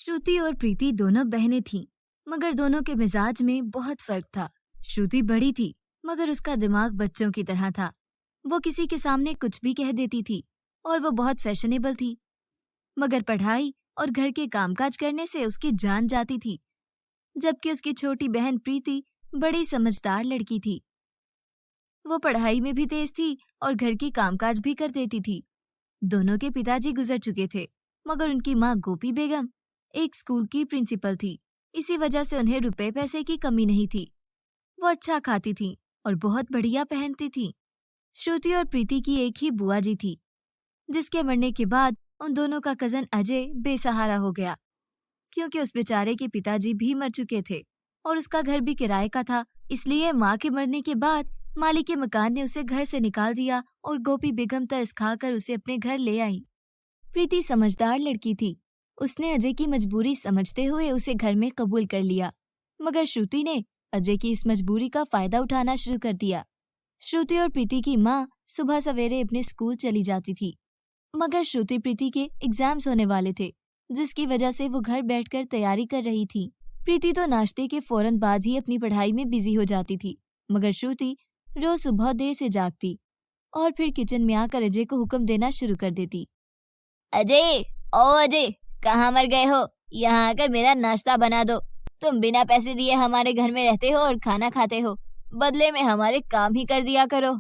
श्रुति और प्रीति दोनों बहनें थीं, मगर दोनों के मिजाज में बहुत फर्क था। श्रुति बड़ी थी, मगर उसका दिमाग बच्चों की तरह था। वो किसी के सामने कुछ भी कह देती थी और वो बहुत फैशनेबल थी, मगर पढ़ाई और घर के कामकाज करने से उसकी जान जाती थी। जबकि उसकी छोटी बहन प्रीति बड़ी समझदार लड़की थी। वो पढ़ाई में भी तेज थी और घर के कामकाज भी कर देती थी। दोनों के पिताजी गुजर चुके थे, मगर उनकी माँ गोपी बेगम एक स्कूल की प्रिंसिपल थी। इसी वजह से उन्हें रुपए पैसे की कमी नहीं थी। वो अच्छा खाती थी और बहुत बढ़िया पहनती थी। श्रुति और प्रीति की एक ही बुआ जी थी, जिसके मरने के बाद उन दोनों का कजन अजय बेसहारा हो गया, क्योंकि उस बेचारे के पिताजी भी मर चुके थे और उसका घर भी किराए का था। इसलिए माँ के मरने के बाद मालिक के मकान ने उसे घर से निकाल दिया और गोपी बेगम तरस खाकर उसे अपने घर ले आई। प्रीति समझदार लड़की थी। उसने अजय की मजबूरी समझते हुए उसे घर में कबूल कर लिया, मगर श्रुति ने अजय की इस मजबूरी का फायदा उठाना शुरू कर दिया। श्रुति और प्रीति की माँ सुबह सवेरे अपने स्कूल चली जाती थी, मगर श्रुति प्रीति के एग्जाम्स होने वाले थे, जिसकी वजह से वो घर बैठकर तैयारी कर रही थी। प्रीति तो नाश्ते के फौरन बाद ही अपनी पढ़ाई में बिजी हो जाती थी, मगर श्रुति रोज सुबह देर से जागती और फिर किचन में आकर अजय को हुक्म देना शुरू कर देती। अजय, ओ अजय, कहाँ मर गए हो? यहाँ आकर मेरा नाश्ता बना दो। तुम बिना पैसे दिए हमारे घर में रहते हो और खाना खाते हो, बदले में हमारे काम ही कर दिया करो।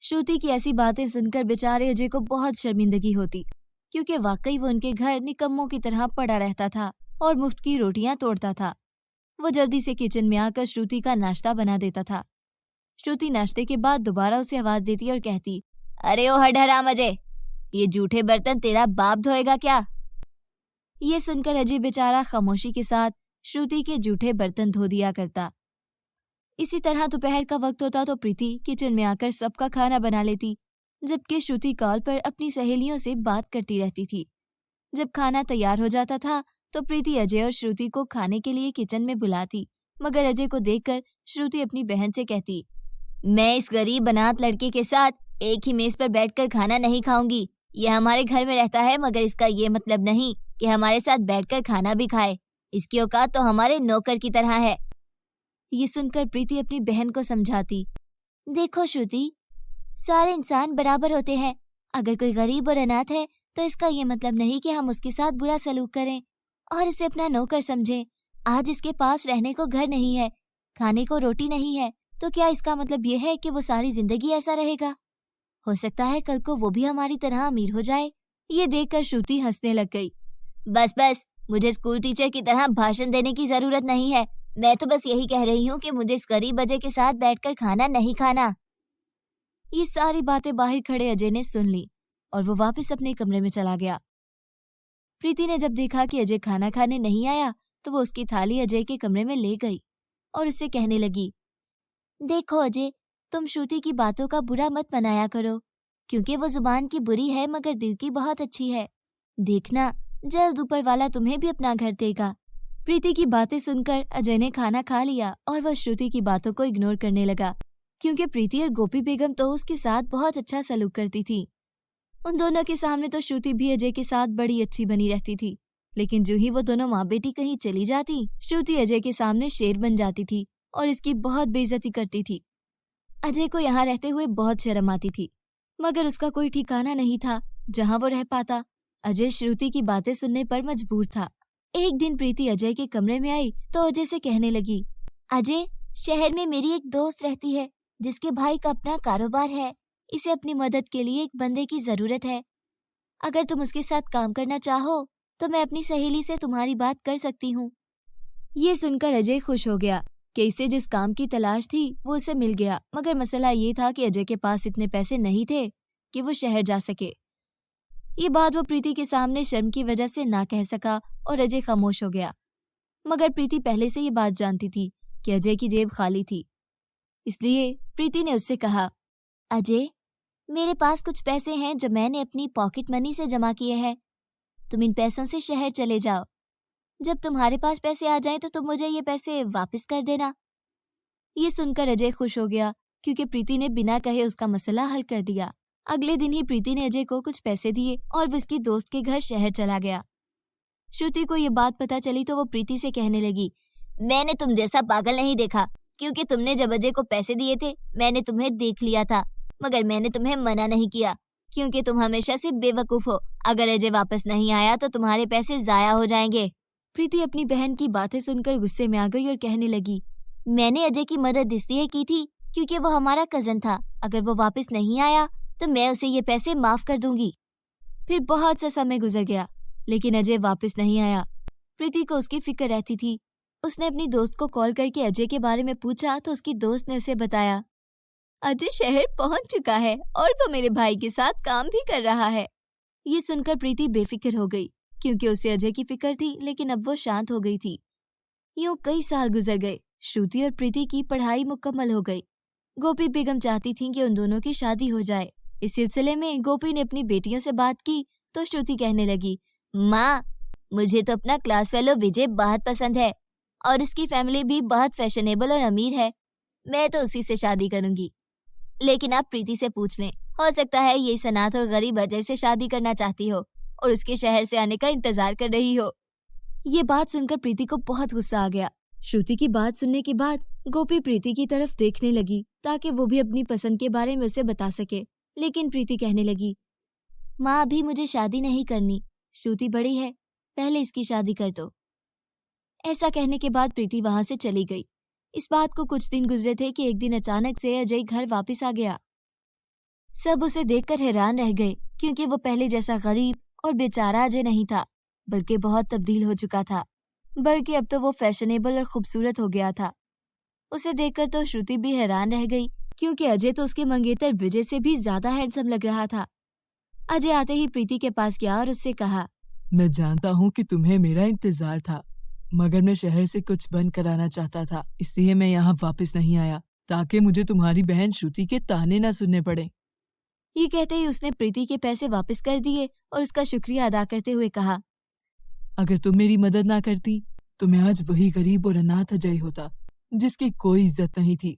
श्रुति की ऐसी बातें सुनकर बेचारे अजय को बहुत शर्मिंदगी होती, क्योंकि वाकई वो उनके घर निकम्मों की तरह पड़ा रहता था और मुफ्त की रोटियां तोड़ता था। वो जल्दी से किचन में आकर श्रुति का नाश्ता बना देता था। श्रुति नाश्ते के बाद दोबारा उसे आवाज देती और कहती, अरे ओ हराम अजय, ये जूठे बर्तन तेरा बाप धोएगा क्या? ये सुनकर अजय बेचारा खामोशी के साथ श्रुति के जूठे बर्तन धो दिया करता। इसी तरह दोपहर का वक्त होता तो प्रीति किचन में आकर सबका खाना बना लेती, जबकि श्रुति कॉल पर अपनी सहेलियों से बात करती रहती थी। जब खाना तैयार हो जाता था तो प्रीति अजय और श्रुति को खाने के लिए किचन में बुलाती, मगर अजय को देखकर श्रुति अपनी बहन से कहती, मैं इस गरीब अनाथ लड़के के साथ एक ही मेज पर बैठकर खाना नहीं खाऊंगी। ये हमारे घर में रहता है, मगर इसका ये मतलब नहीं कि हमारे साथ बैठकर खाना भी खाए। इसकी औकात तो हमारे नौकर की तरह है। ये सुनकर प्रीति अपनी बहन को समझाती, देखो श्रुति, सारे इंसान बराबर होते हैं। अगर कोई गरीब और अनाथ है तो इसका ये मतलब नहीं कि हम उसके साथ बुरा सलूक करें और इसे अपना नौकर समझें। आज इसके पास रहने को घर नहीं है, खाने को रोटी नहीं है, तो क्या इसका मतलब ये है कि वो सारी जिंदगी ऐसा रहेगा? हो सकता है कल को वो भी हमारी तरह अमीर हो जाए। ये देखकर श्रुति हंसने लग गई। बस बस, मुझे स्कूल टीचर की तरह भाषण देने की जरूरत नहीं है। मैं तो बस यही कह रही हूँ कि मुझे इस गरीब अजय के साथ बैठकर खाना नहीं खाना। ये सारी बातें बाहर खड़े अजय ने सुन ली और वो वापस अपने कमरे में चला गया। प्रीति ने जब देखा कि अजय खाना खाने नहीं आया तो वो उसकी थाली अजय के कमरे में ले गई और उससे कहने लगी, देखो अजय, तुम श्रुति की बातों का बुरा मत मनाया करो, क्योंकि वो जुबान की बुरी है मगर दिल की बहुत अच्छी है। देखना, जल्द ऊपर वाला तुम्हें भी अपना घर देगा। प्रीति की बातें सुनकर अजय ने खाना खा लिया और वह श्रुति की बातों को इग्नोर करने लगा, क्योंकि प्रीति और गोपी बेगम तो उसके साथ बहुत अच्छा सलूक करती थी। उन दोनों के सामने तो श्रुति भी अजय के साथ बड़ी अच्छी बनी रहती थी, लेकिन जो ही वो दोनों माँ बेटी कहीं चली जाती, श्रुति अजय के सामने शेर बन जाती थी और इसकी बहुत बेइज्जती करती थी। अजय को यहाँ रहते हुए बहुत शर्म आती थी, मगर उसका कोई ठिकाना नहीं था जहाँ वो रह पाता। अजय श्रुति की बातें सुनने पर मजबूर था। एक दिन प्रीति अजय के कमरे में आई तो अजय से कहने लगी, अजय, शहर में मेरी एक दोस्त रहती है जिसके भाई का अपना कारोबार है। इसे अपनी मदद के लिए एक बंदे की जरूरत है। अगर तुम उसके साथ काम करना चाहो तो मैं अपनी सहेली से तुम्हारी बात कर सकती हूँ। ये सुनकर अजय खुश हो गया कि इसे जिस काम की तलाश थी वो उसे मिल गया, मगर मसला ये था कि अजय के पास इतने पैसे नहीं थे कि वो शहर जा सके। ये बात वो प्रीति के सामने शर्म की वजह से ना कह सका और अजय खामोश हो गया, मगर प्रीति पहले से ये बात जानती थी कि अजय की जेब खाली थी। इसलिए प्रीति ने उससे कहा, अजय, मेरे पास कुछ पैसे हैं जो मैंने अपनी पॉकेट मनी से जमा किए हैं। तुम इन पैसों से शहर चले जाओ। जब तुम्हारे पास पैसे आ जाएं तो तुम मुझे ये पैसे वापस कर देना। ये सुनकर अजय खुश हो गया, क्योंकि प्रीति ने बिना कहे उसका मसला हल कर दिया। अगले दिन ही प्रीति ने अजय को कुछ पैसे दिए और वो उसकी दोस्त के घर शहर चला गया। श्रुति को ये बात पता चली तो वो प्रीति से कहने लगी, मैंने तुम जैसा पागल नहीं देखा, क्योंकि तुमने जब अजय को पैसे दिए थे मैंने तुम्हें देख लिया था, मगर मैंने तुम्हें मना नहीं किया क्योंकि तुम हमेशा से बेवकूफ हो। अगर अजय वापस नहीं आया तो तुम्हारे पैसे जाया हो जाएंगे। प्रीति अपनी बहन की बातें सुनकर गुस्से में आ गई और कहने लगी, मैंने अजय की मदद इसलिए की थी क्योंकि वो हमारा कजन था। अगर वो वापस नहीं आया तो मैं उसे ये पैसे माफ कर दूंगी। फिर बहुत सा समय गुजर गया लेकिन अजय वापस नहीं आया। प्रीति को उसकी फिक्र रहती थी। उसने अपनी दोस्त को कॉल करके अजय के बारे में पूछा तो उसकी दोस्त ने उसे बताया, अजय शहर पहुंच चुका है और वो मेरे भाई के साथ काम भी कर रहा है। ये सुनकर प्रीति बेफिक्र हो गई क्योंकि उसे अजय की फिक्र थी, लेकिन अब वो शांत हो गई थी। यूं कई साल गुजर गए। श्रुति और प्रीति की पढ़ाई मुकम्मल हो गई। गोपी बेगम चाहती थी कि उन दोनों की शादी हो जाए। इस सिलसिले में गोपी ने अपनी बेटियों से बात की तो श्रुति कहने लगी, माँ, मुझे तो अपना क्लास फेलो विजय बहुत पसंद है और उसकी फैमिली भी बहुत फैशनेबल और अमीर है। मैं तो उसी से शादी करूंगी। लेकिन आप प्रीति से पूछ लें, हो सकता है ये सनात और गरीब अजय से शादी करना चाहती हो और उसके शहर से आने का इंतजार कर रही हो। ये बात सुनकर प्रीति को बहुत गुस्सा आ गया। श्रुति की बात सुनने के बाद गोपी प्रीति की तरफ देखने लगी ताकि वो भी अपनी पसंद के बारे में उसे बता सके, लेकिन प्रीति कहने लगी, माँ, अभी मुझे शादी नहीं करनी। श्रुति बड़ी है, पहले इसकी शादी कर दो। ऐसा कहने के बाद प्रीति वहां से चली गई। इस बात को कुछ दिन गुजरे थे कि एक दिन अचानक से अजय घर वापस आ गया। सब उसे देखकर हैरान रह गए क्योंकि वो पहले जैसा गरीब और बेचारा अजय नहीं था, बल्कि बहुत तब्दील हो चुका था। बल्कि अब तो वो फैशनेबल और खूबसूरत हो गया था। उसे देखकर तो श्रुति भी हैरान रह गई क्योंकि अजय तो उसके मंगेतर विजय से भी ज्यादा हैंडसम लग रहा था। अजय आते ही प्रीति के पास गया और उससे कहा, मैं जानता हूँ कि तुम्हें मेरा इंतजार था, मगर मैं शहर से कुछ बंद कराना चाहता था, इसलिए मैं यहाँ वापस नहीं आया ताकि मुझे तुम्हारी बहन श्रुति के ताने न सुनने पड़े। ये कहते ही उसने प्रीति के पैसे वापस कर दिए और उसका शुक्रिया अदा करते हुए कहा, अगर तुम मेरी मदद ना करती तो मैं आज वही गरीब और अनाथ अजय होता जिसकी कोई इज्जत नहीं थी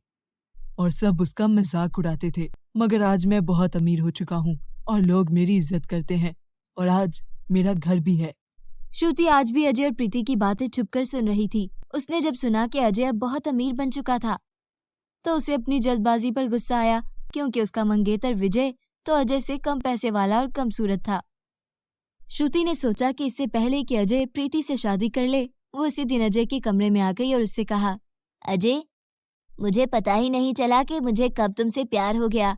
और सब उसका मजाक उड़ाते थे। मगर आज मैं बहुत अमीर हो चुका हूँ और लोग मेरी इज्जत करते हैं और आज मेरा घर भी है। श्रुति आज भी अजय और प्रीति की बातें छुपकर सुन रही थी। उसने जब सुना कि अजय अब बहुत अमीर बन चुका था तो उसे अपनी जल्दबाजी पर गुस्सा आया क्योंकि उसका मंगेतर विजय तो अजय से कम पैसे वाला और कम सूरत था। श्रुति ने सोचा कि इससे पहले कि अजय प्रीति से शादी कर ले, वो उसी दिन अजय के कमरे में आ गई और उससे कहा, अजय, मुझे पता ही नहीं चला कि मुझे कब तुमसे प्यार हो गया।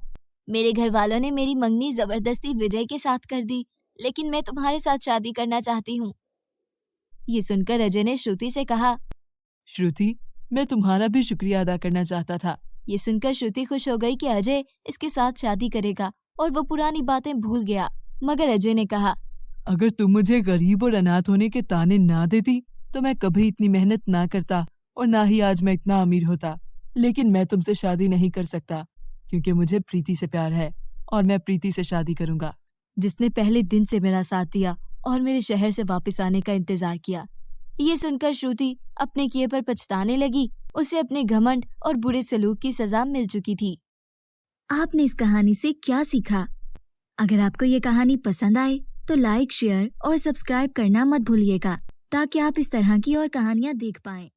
मेरे घर वालों ने मेरी मंगनी जबरदस्ती विजय के साथ कर दी, लेकिन मैं तुम्हारे साथ शादी करना चाहती हूँ। ये सुनकर अजय ने श्रुति से कहा, श्रुति, मैं तुम्हारा भी शुक्रिया अदा करना चाहता था। ये सुनकर श्रुति खुश हो गई कि अजय इसके साथ शादी करेगा और वो पुरानी बातें भूल गया। मगर अजय ने कहा, अगर तुम मुझे गरीब और अनाथ होने के ताने ना देती तो मैं कभी इतनी मेहनत ना करता और ना ही आज मैं इतना अमीर होता। लेकिन मैं तुमसे शादी नहीं कर सकता क्योंकि मुझे प्रीति से प्यार है और मैं प्रीति से शादी करूंगा, जिसने पहले दिन से मेरा साथ दिया और मेरे शहर से वापस आने का इंतजार किया। ये सुनकर श्रुति अपने किए पर पछताने लगी। उसे अपने घमंड और बुरे सलूक की सजा मिल चुकी थी। आपने इस कहानी से क्या सीखा? अगर आपको ये कहानी पसंद आए तो लाइक, शेयर और सब्सक्राइब करना मत भूलिएगा ताकि आप इस तरह की और कहानियां देख पाएं।